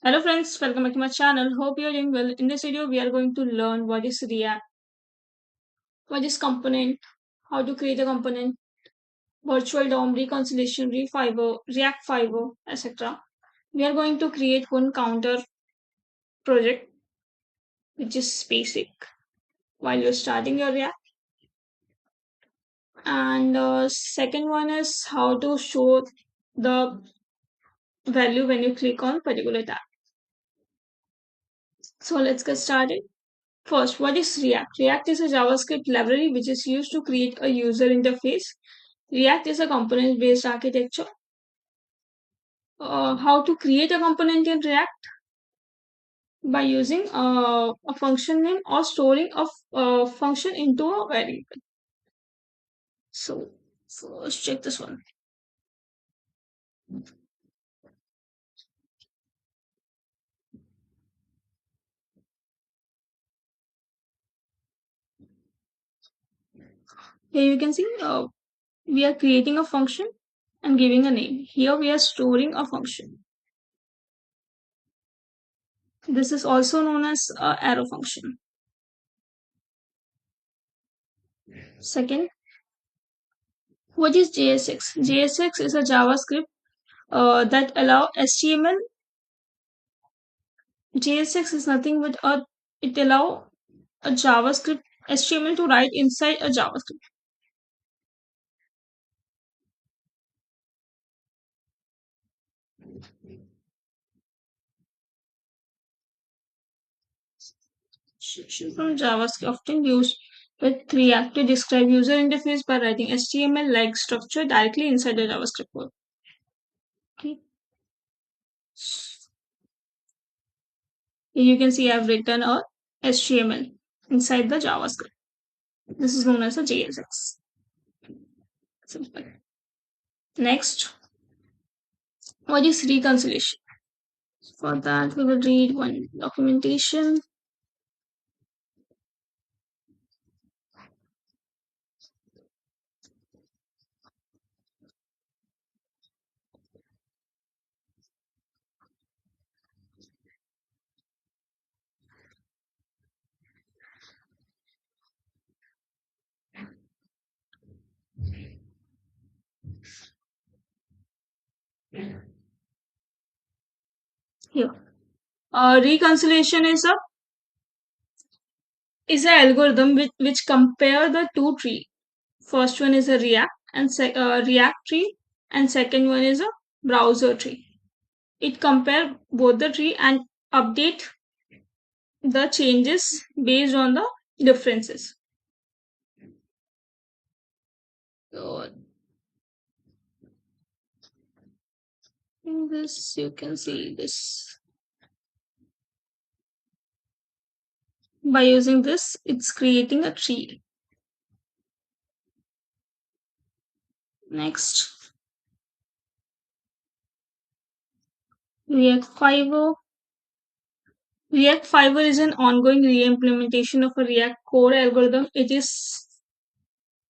Hello friends, welcome back to my channel. Hope you are doing well. In this video, we are going to learn what is React, what is component, how to create a component, virtual DOM, reconciliation, React Fiber, etc. We are going to create one counter project, which is basic, while you're starting your React. And second one is how to show the value when you click on particular tab. So let's get started. First, what is React? React is a JavaScript library which is used to create a user interface. React is a component based architecture. How to create a component in React? By using a function name or storing a function into a variable. So, first check this one. Here you can see we are creating a function and giving a name. Here we are storing a function. This is also known as arrow function. Second, what is JSX? JSX is a JavaScript that allow HTML. JSX is nothing but it allow a JavaScript HTML to write inside a JavaScript. Section from JavaScript often used with React to describe user interface by writing HTML like structure directly inside the JavaScript code. Okay. Here you can see I've written a HTML inside the JavaScript. This is known as a JSX. Simple. Next, what is reconciliation? For that, we will read one documentation. Here, reconciliation is an algorithm which compare the two tree. First one is a React tree, and second one is a browser tree. It compare both the tree and update the changes based on the differences. So in this you can see this. By using this, it's creating a tree. Next, React Fiber. React Fiber is an ongoing re-implementation of a React core algorithm. It is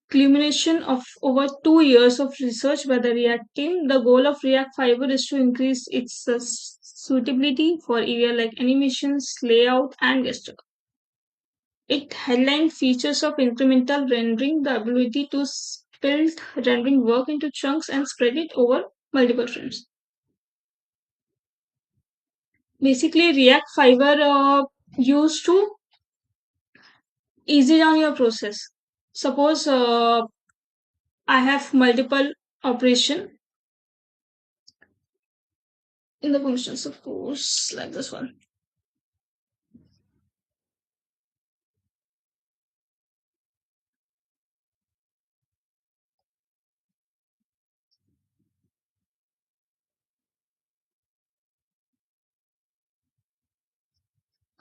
culmination of over 2 years of research by the React team. The goal of React Fiber is to increase its suitability for area like animations, layout, and gesture. It headlined features of incremental rendering, the ability to split rendering work into chunks and spread it over multiple frames. Basically, React Fiber used to easy down your process. Suppose I have multiple operation in the function. Suppose like this one.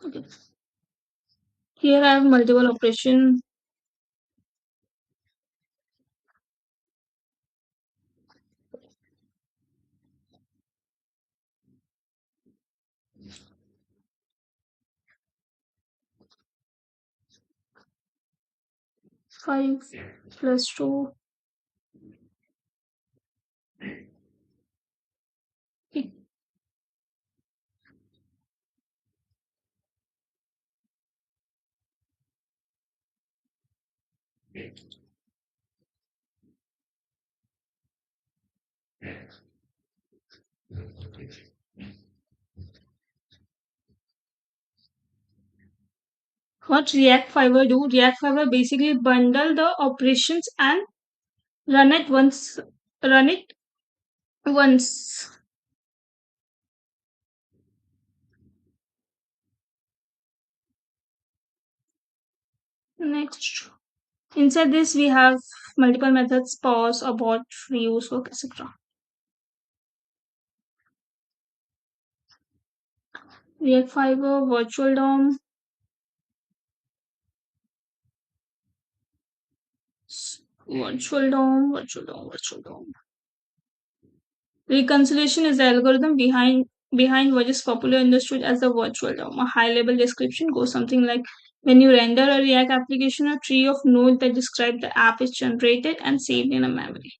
Okay. Here I have multiple operation. Five plus two. Okay. What React Fiber do? React Fiber basically bundle the operations and run it once. Run it once. Next. Inside this, we have multiple methods: pause, abort, reuse, work, etc. React Fiber, virtual DOM, virtual DOM. Reconciliation is the algorithm behind what is popularly understood as the virtual DOM. A high-level description goes something like: when you render a React application, a tree of nodes that describe the app is generated and saved in a memory.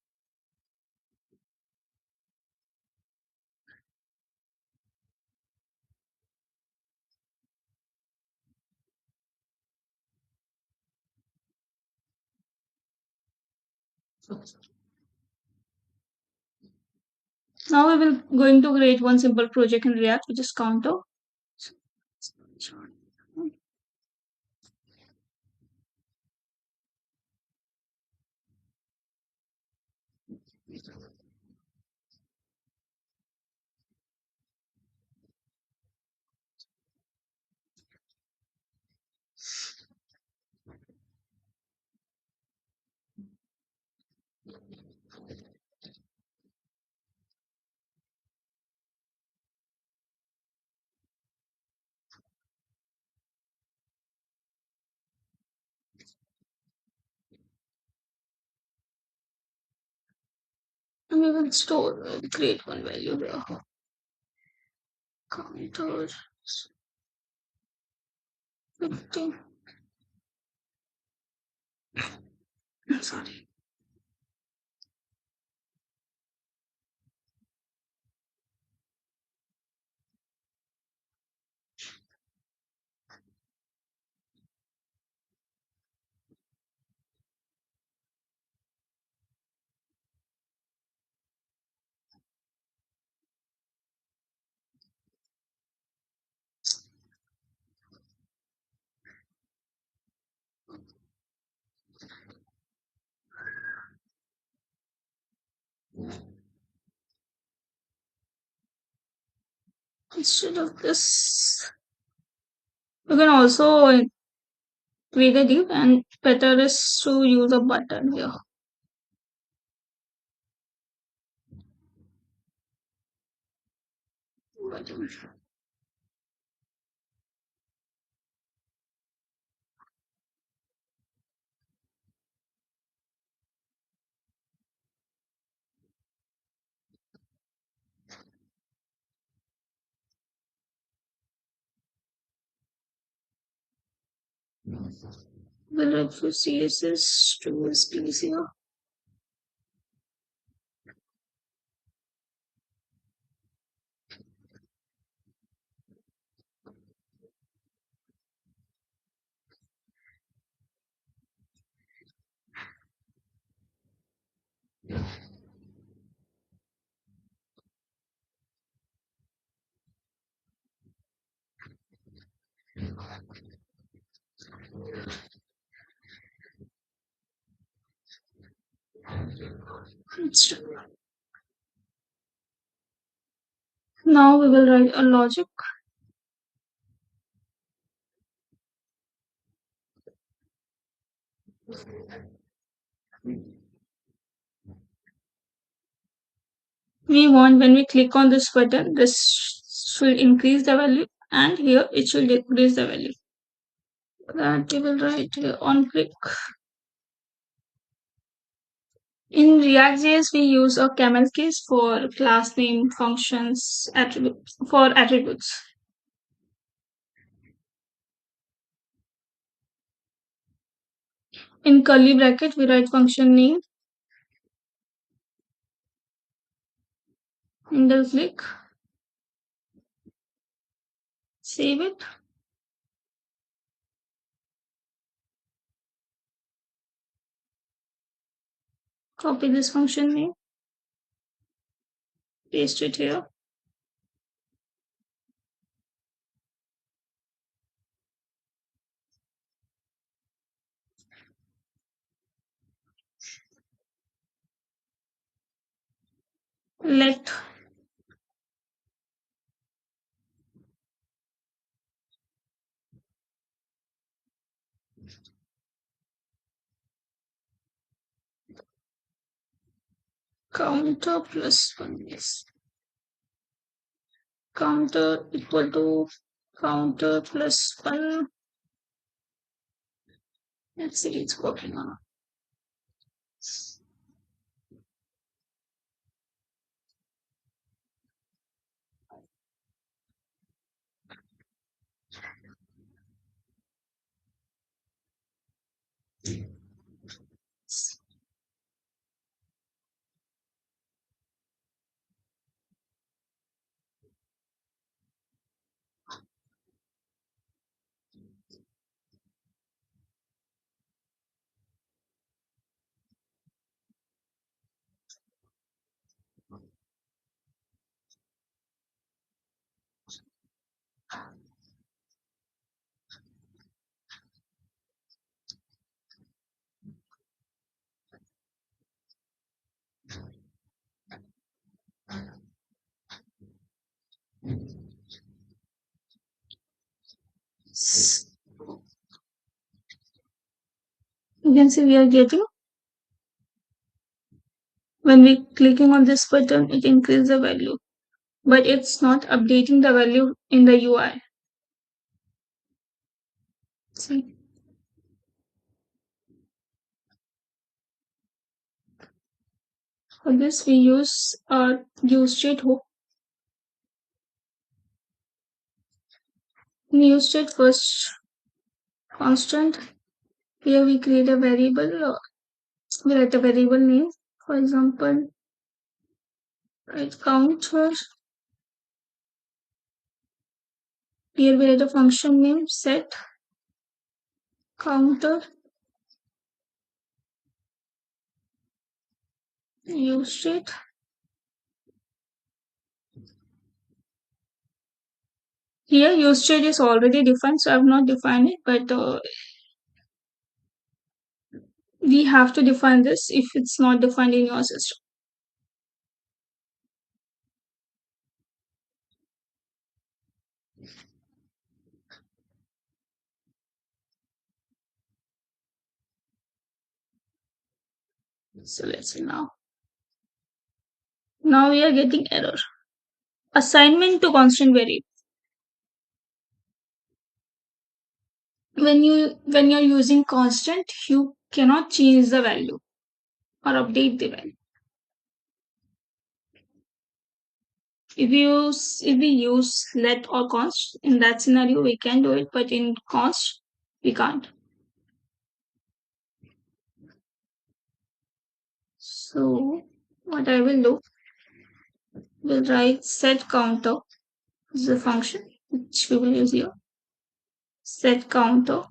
Now we will going to create one simple project in React, which is counter. And we will create one value here. Counter 50. Sorry. Instead of this, you can also create a div, and better is to use a button here. Button. We'll write for CSS to SPs here. Now we will write a logic. We want when we click on this button, this should increase the value, and here it should decrease the value. That we will write here on click. In React.js, we use a camel case for class name, functions, attributes for attributes. In curly bracket, we write function name. Double click. Save it. Copy this function name, paste it here. Let counter plus one is counter equal to counter plus one. Let's see, it's working on. You can see we are getting, when we clicking on this button, it increases the value, but it's not updating the value in the UI. See, for this we use our useState hook. In useState first constant, here we create a variable, we write a variable name, for example, write counter. Here we write a function name, set counter useState. Here useState is already defined, so I have not defined it, but we have to define this if it's not defined in your system. So let's see now. Now we are getting error. Assignment to constant variable. When you're using constant, you cannot change the value or update the value. If we use let or const, in that scenario we can do it, but in const we can't. So what I will do, will write set counter. This is a function which we will use here. Set counter.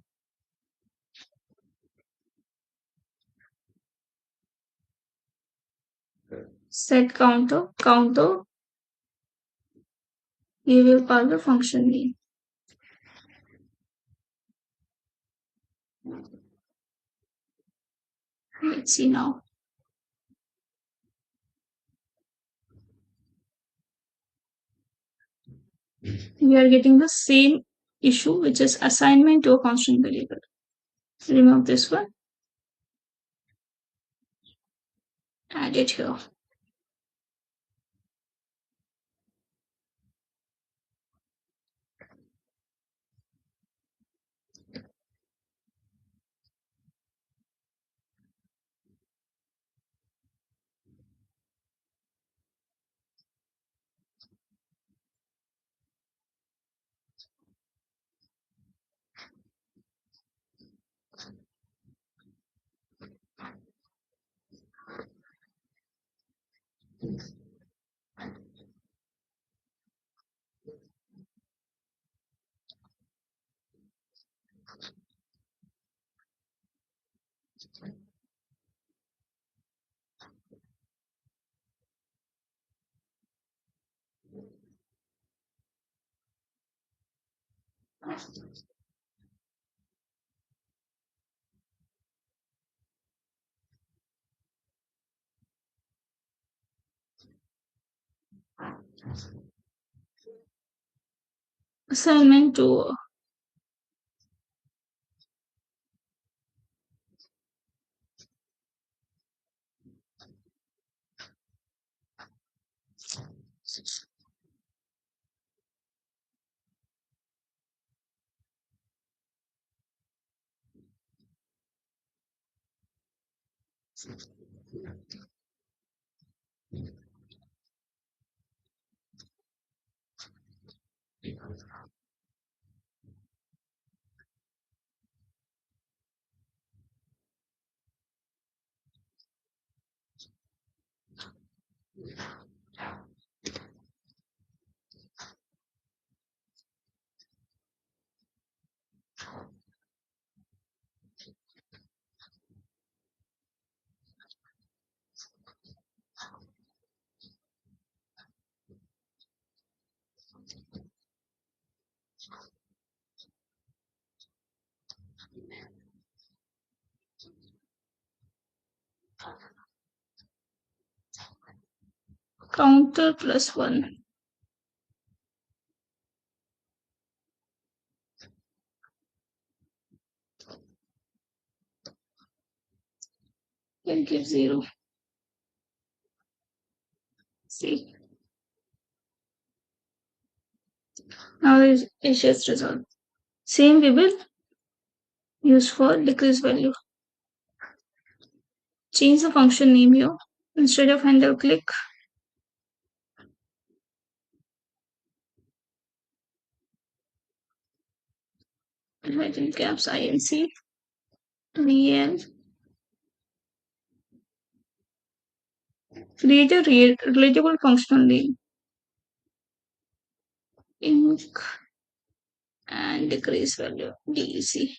Set counter. Counter. We will call the function name. Let's see now. We are getting the same issue, which is assignment to a constant variable. Remove this one. Add it here. Assignment 2. Counter plus 1. Can give 0. See. Now the issue is resolved. Same we will use for decrease value. Change the function name here. Instead of handle click, write in caps INC, VL, create a relatable functional name, inc, and decrease value, DEC.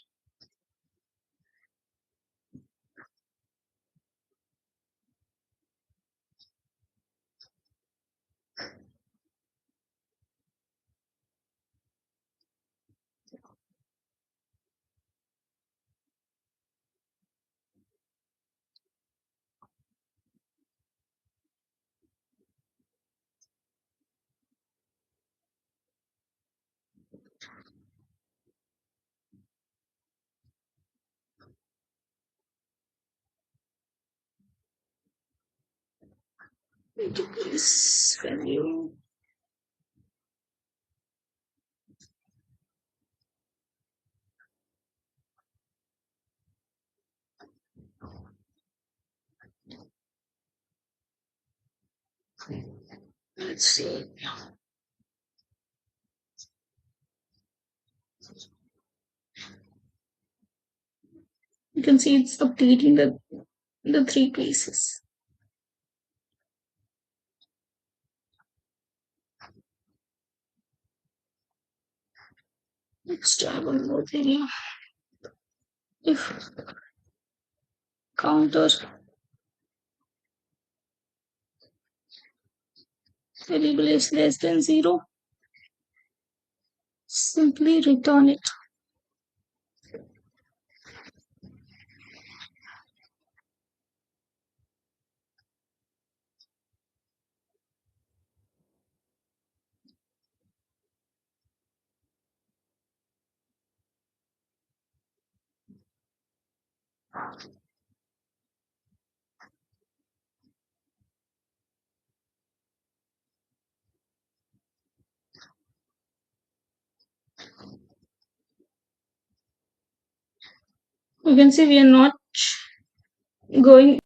Decrease value. Let's see. You can see it's updating the three places. Let's try one more area. If counter variable is less than 0, simply return it. You can see we are not going